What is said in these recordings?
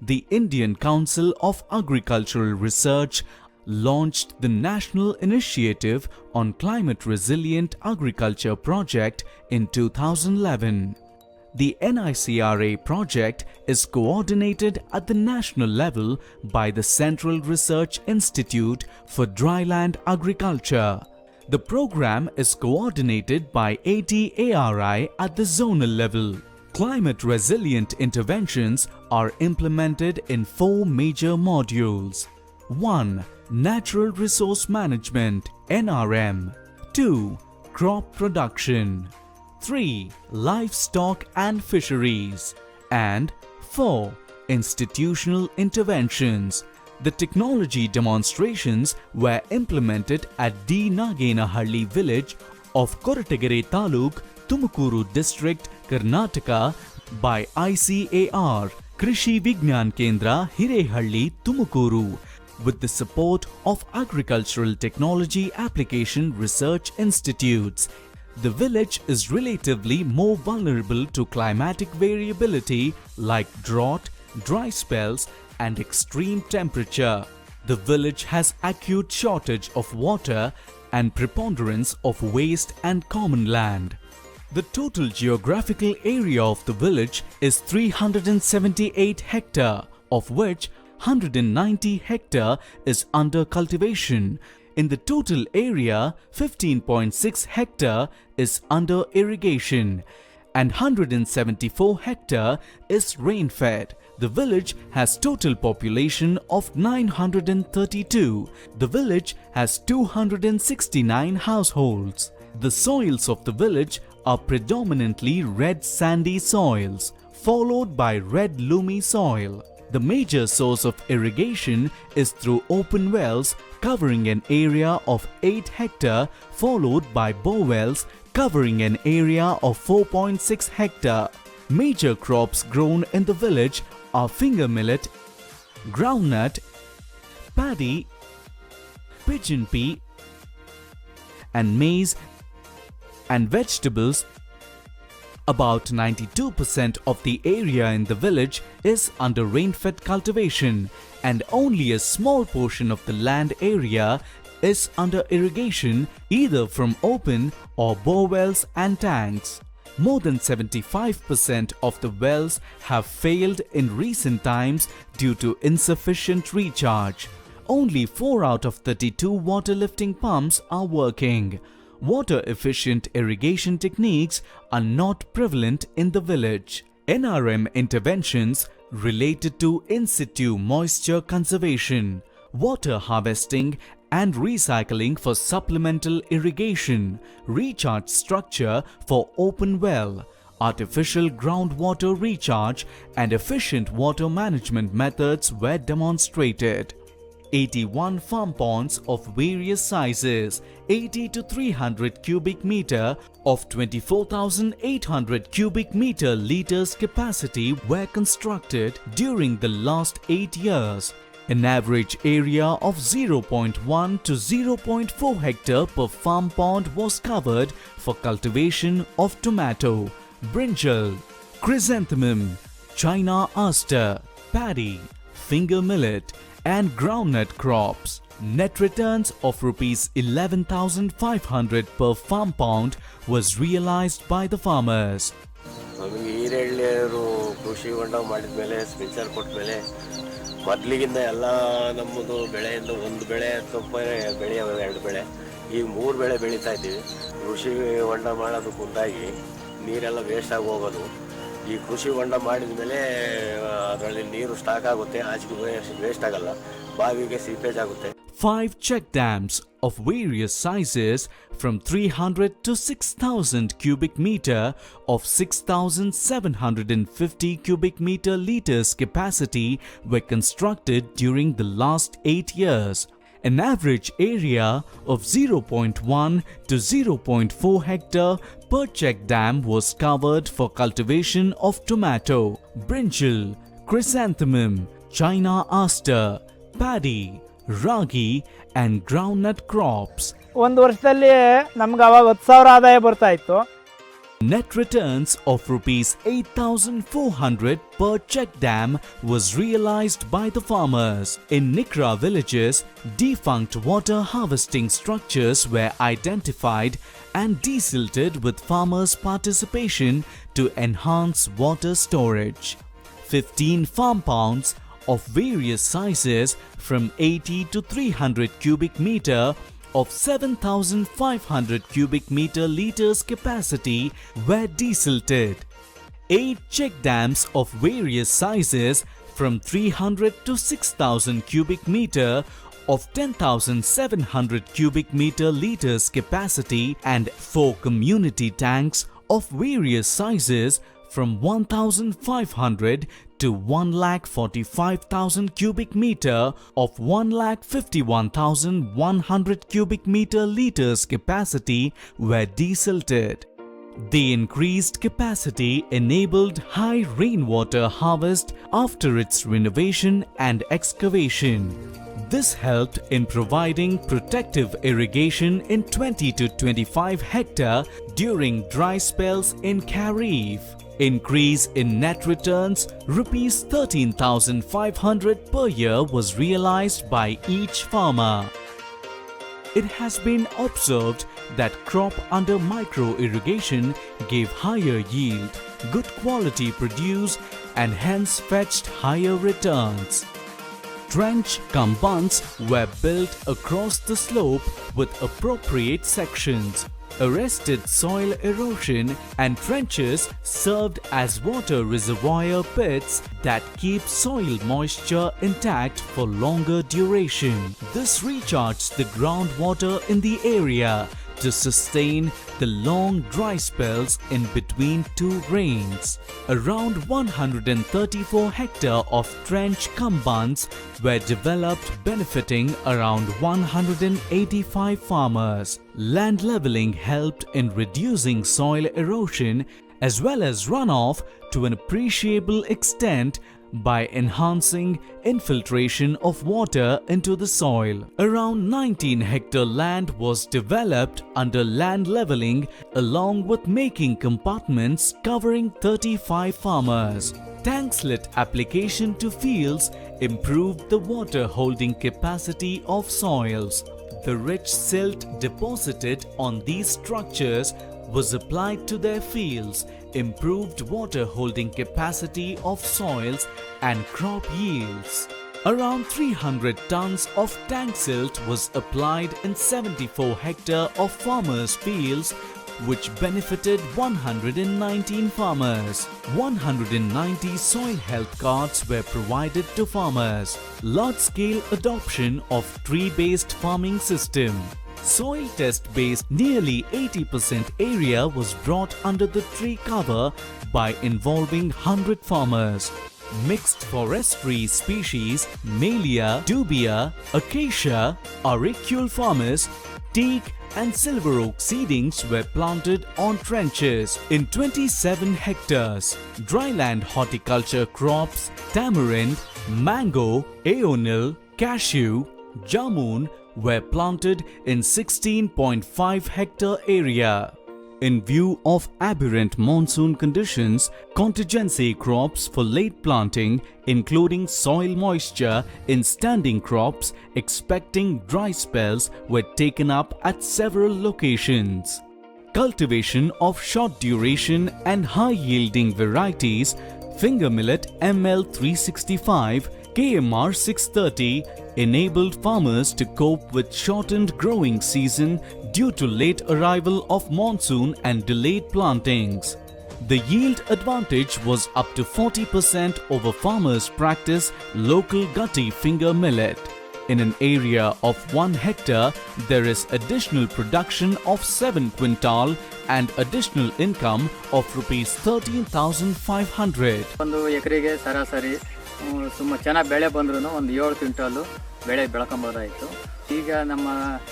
the Indian Council of Agricultural Research launched the National Initiative on Climate Resilient Agriculture project in 2011. The NICRA project is coordinated at the national level by the Central Research Institute for Dryland Agriculture. The program is coordinated by ATARI at the zonal level. Climate resilient interventions are implemented in 4 major modules. 1. Natural Resource Management (NRM). 2. Crop Production. 3. Livestock and Fisheries. And 4. Institutional Interventions. The technology demonstrations were implemented at D. Nagenahalli village of Koratagere Taluk, Tumkuru district, Karnataka by ICAR, Krishi Vignan Kendra, Hirehalli, Tumkuru, with the support of Agricultural Technology Application Research Institutes. The village is relatively more vulnerable to climatic variability like drought, dry spells, and extreme temperature. The village has acute shortage of water and preponderance of waste and common land. The total geographical area of the village is 378 hectare, of which 190 hectare is under cultivation. In the total area, 15.6 hectare is under irrigation and 174 hectare is rain-fed. The village has total population of 932. The village has 269 households. The soils of the village are predominantly red sandy soils, followed by red loamy soil. The major source of irrigation is through open wells covering an area of 8 hectare, followed by bore wells covering an area of 4.6 hectare. Major crops grown in the village are finger millet, groundnut, paddy, pigeon pea, and maize, and vegetables. About 92% of the area in the village is under rain-fed cultivation, and only a small portion of the land area is under irrigation either from open or bore wells and tanks. More than 75% of the wells have failed in recent times due to insufficient recharge. Only 4 out of 32 water lifting pumps are working. Water-efficient irrigation techniques are not prevalent in the village. NRM interventions related to in-situ moisture conservation, water harvesting and recycling for supplemental irrigation, recharge structure for open well, artificial groundwater recharge and efficient water management methods were demonstrated. 81 farm ponds of various sizes, 80 to 300 cubic meter of 24,800 cubic meter liters capacity were constructed during the last 8 years. An average area of 0.1 to 0.4 hectare per farm pond was covered for cultivation of tomato, brinjal, chrysanthemum, China aster, paddy, finger millet, and groundnut crops. Net returns of Rs 11,500 per farm pound was realized by the farmers. ಕೃಷಿ ಹೊಂಡ ಮಾಡಿದ ಮೇಲೆ ಸ್ಪಿಂಚರ್ ಕೊಟ್ಟ ಮೇಲೆ ಮೊದಲಿಗಿಂತ ಎಲ್ಲ ನಮ್ಮದು ಬೆಳೆಯಿಂದ ಒಂದು ಬೆಳೆ ಅಥವಾ ಬೆಳೆಯೋದು 2 ಬೆಳೆ ಈಗ 3 ಬೆಳೆ ಬೆಳೀತಾ ಇದ್ದೀವಿ. ಕೃಷಿ ಹೊಂಡ ಮಾಡೋದು ಮುಂದಾಗಿ ನೀರೆಲ್ಲ ವೇಸ್ಟ್ ಆಗಿ ಹೋಗೋದು. ಈ ಕೃಷಿ ಹೊಂಡ ಮಾಡಿದ ಮೇಲೆ ಅದರಲ್ಲಿ ನೀರು ಸ್ಟಾಕ್ ಆಗುತ್ತೆ, ಆಚೆಗೆ ವೇಸ್ಟ್ ಆಗಲ್ಲ, ಬಾವಿಗೆ ಸೀಪೇಜ್ ಆಗುತ್ತೆ. 5 check dams of various sizes from 300 to 6,000 cubic meter of 6,750 cubic meter liters capacity were constructed during the last 8 years. An average area of 0.1 to 0.4 hectare per check dam was covered for cultivation of tomato, brinjal, chrysanthemum, China aster, paddy, ragi and groundnut crops. ಒಂದು ವರ್ಷದಲ್ಲಿ ನಮ್ಗೆ ಅವಾಗ 10,000 ಆದಾಯ ಬರ್ತಾ ಇತ್ತು. Net returns of rupees 8,400 per check dam was realized by the farmers. In Nikra villages, defunct water harvesting structures were identified and desilted with farmers' participation to enhance water storage. 15 farm ponds of various sizes from 80 to 300 cubic meter of 7,500 cubic meter liters capacity were desilted. 8 check dams of various sizes from 300 to 6,000 cubic meter of 10,700 cubic meter liters capacity and 4 community tanks of various sizes from 1,500 to 1,45,000 cubic meter of 1,51,100 cubic meter liters capacity were desilted. The increased capacity enabled high rainwater harvest after its renovation and excavation. This helped in providing protective irrigation in 20 to 25 hectare during dry spells in Kharif. Increase in net returns rupees 13,500 per year was realized by each farmer. It has been observed that crop under micro irrigation gave higher yield, good quality produce and hence fetched higher returns. Trench cum bunds were built across the slope with appropriate sections, arrested soil erosion, and trenches served as water reservoir pits that keep soil moisture intact for longer duration. This recharged the groundwater in the area to sustain the long dry spells in between two rains. Around 134 hectare of trench cum bunds were developed, benefiting around 185 farmers. Land leveling helped in reducing soil erosion as well as runoff to an appreciable extent by enhancing infiltration of water into the soil. Around 19 hectare land was developed under land leveling along with making compartments covering 35 farmers. Tank slit application to fields improved the water holding capacity of soils. The rich silt deposited on these structures was applied to their fields, improved water holding capacity of soils and crop yields. Around 300 tons of tank silt was applied in 74 hectare of farmers' fields, which benefited 119 farmers. 190 soil health cards were provided to farmers. Large-scale adoption of tree-based farming system. Soil test-based nearly 80% area was brought under the tree cover by involving 100 farmers. Mixed forestry species Melia, Dubia, Acacia, Auricule farmers, teak and silver oak seedlings were planted on trenches in 27 hectares. Dryland horticulture crops tamarind, mango, aonil, cashew, jamun were planted in 16.5 hectare area. In view of aberrant monsoon conditions, contingency crops for late planting, including soil moisture in standing crops expecting dry spells, were taken up at several locations. Cultivation of short duration and high-yielding varieties, finger millet ML 365, KMR 630 enabled farmers to cope with shortened growing season due to late arrival of monsoon and delayed plantings. The yield advantage was up to 40% over farmers' practice local gutty finger millet. In an area of 1 hectare, there is additional production of 7 quintal and additional income of rupees 13,500. ಒಂದು ಎಕರೆಗೆ ಸರಾಸರಿ ಸುಮ್ಮನೆ ಚೆನ್ನಾಗಿ ಬೆಳೆ ಬಂದ್ರೂ ಒಂದು 7 quintal ಬೆಳೆ ಬೆಳ್ಕೊಬೋದಾಯಿತು. ಈಗ ನಮ್ಮ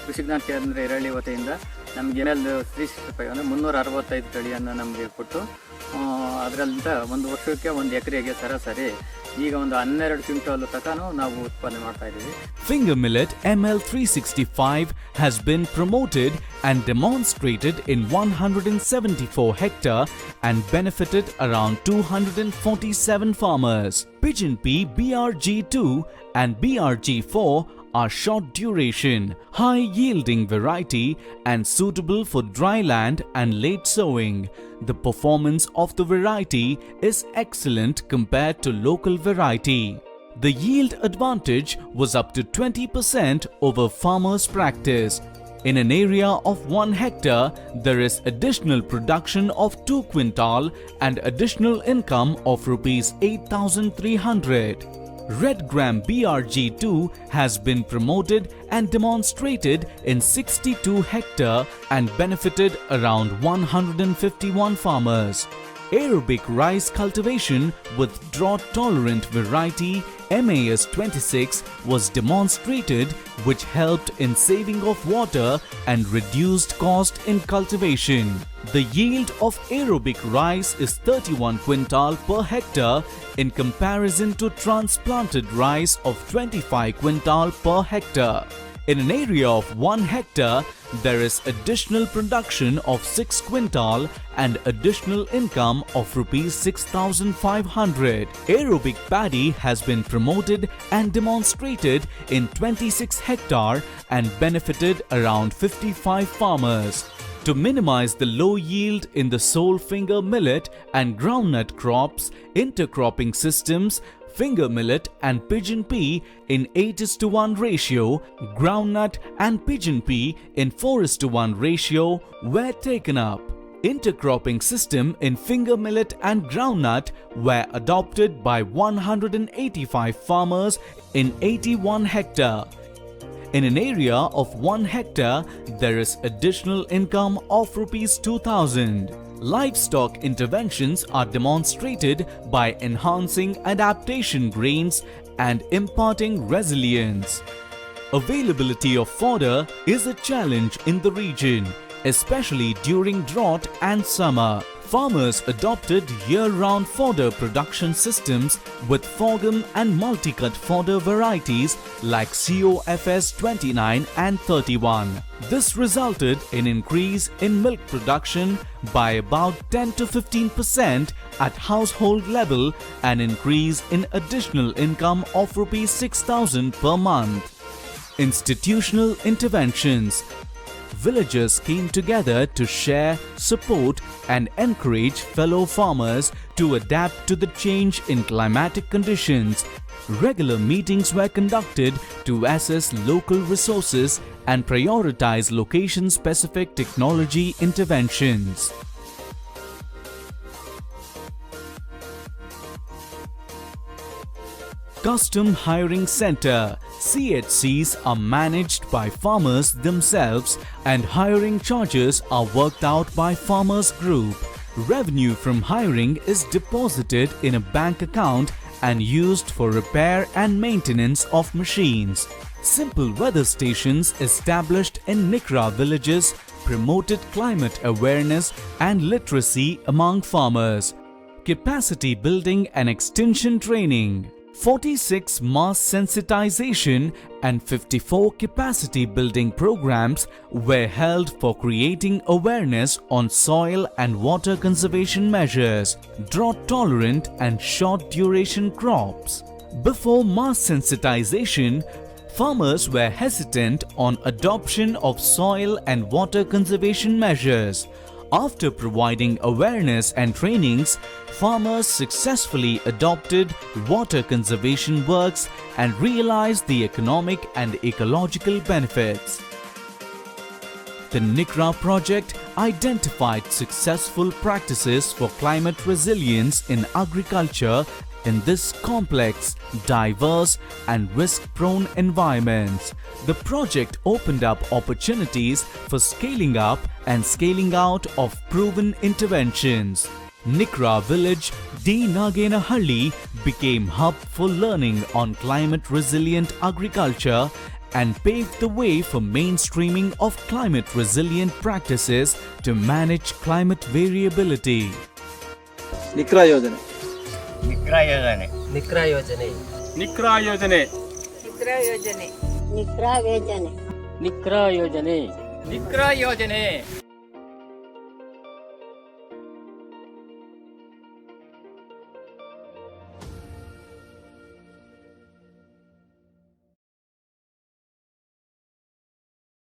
ಕೃಷಿ ವಿಜ್ಞಾನ ಕೇಂದ್ರ ಇರಳ್ಳಿ ವತಿಯಿಂದ ನಮಗೆ ML 365 ಅಂದರೆ 365 ತಳಿಯನ್ನು ನಮಗೆ ಕೊಟ್ಟು ಅದರಲ್ಲಿಂದ ಒಂದು ವರ್ಷಕ್ಕೆ ಒಂದು ಎಕರೆಗೆ ಸರಾಸರಿ ಈಗ ಒಂದು 12 ಕ್ವಿಂಟಲ್ ತನಕ ನಾವು ಉತ್ಪಾದನೆ ಮಾಡ್ತಾ ಇದ್ದೀವಿ. Finger millet ML365 has been promoted and demonstrated in 174 hectare and benefited around 247 farmers. Pigeon pea BRG2 and BRG4 are short duration, high yielding variety and suitable for dry land and late sowing. The performance of the variety is excellent compared to local variety. The yield advantage was up to 20% over farmers' practice. In an area of 1 hectare, there is additional production of 2 quintal and additional income of rupees 8,300. Red gram BRG2 has been promoted and demonstrated in 62 hectare and benefited around 151 farmers. Aerobic rice cultivation with drought-tolerant variety MAS26 was demonstrated, which helped in saving of water and reduced cost in cultivation. The yield of aerobic rice is 31 quintal per hectare in comparison to transplanted rice of 25 quintal per hectare. In an area of 1 hectare, there is additional production of 6 quintal and additional income of rupees 6,500. Aerobic paddy has been promoted and demonstrated in 26 hectare and benefited around 55 farmers. To minimize the low yield in the sole finger millet and groundnut crops, intercropping systems, finger millet and pigeon pea in 8:1 ratio, groundnut and pigeon pea in 4:1 ratio were taken up. Intercropping system in finger millet and groundnut were adopted by 185 farmers in 81 hectare. In an area of 1 hectare, there is additional income of rupees 2,000. Livestock interventions are demonstrated by enhancing adaptation grains and imparting resilience. Availability of fodder is a challenge in the region, especially during drought and summer. Farmers adopted year-round fodder production systems with sorghum and multi-cut fodder varieties like COFS 29 and 31. This resulted in increase in milk production by about 10 to 15% at household level and increase in additional income of rupees 6,000 per month. Institutional interventions. Villagers came together to share, support and encourage fellow farmers to adapt to the change in climatic conditions. Regular meetings were conducted to assess local resources and prioritize location-specific technology interventions. Custom Hiring Center (CHCs) are managed by farmers themselves and hiring charges are worked out by farmers group. Revenue from hiring is deposited in a bank account and used for repair and maintenance of machines. Simple weather stations established in Nikra villages promoted climate awareness and literacy among farmers. Capacity building and extension training. 46 mass sensitization and 54 capacity building programs were held for creating awareness on soil and water conservation measures, drought tolerant and short duration crops. Before mass sensitization, farmers were hesitant on adoption of soil and water conservation measures. After providing awareness and trainings, farmers successfully adopted water conservation works and realized the economic and ecological benefits. The Nikra project identified successful practices for climate resilience in agriculture in this complex, diverse and risk-prone environments. The project opened up opportunities for scaling up and scaling out of proven interventions. Nikra village, D. Nagenahalli, became hub for learning on climate-resilient agriculture and paved the way for mainstreaming of climate-resilient practices to manage climate variability. ನಿಕ್ರಾ ಯೋಜನೆ. ನಿಕ್ರಾ ಯೋಜನೆ. ನಿಕ್ರಾ ಯೋಜನೆ. ನಿಕ್ರಾ ಯೋಜನೆ. ನಿಕ್ರಾ ಯೋಜನೆ. ನಿಕ್ರಾ ಯೋಜನೆ. ನಿಕ್ರಾ ಯೋಜನೆ. ನಿಕ್ರಾ ಯೋಜನೆ.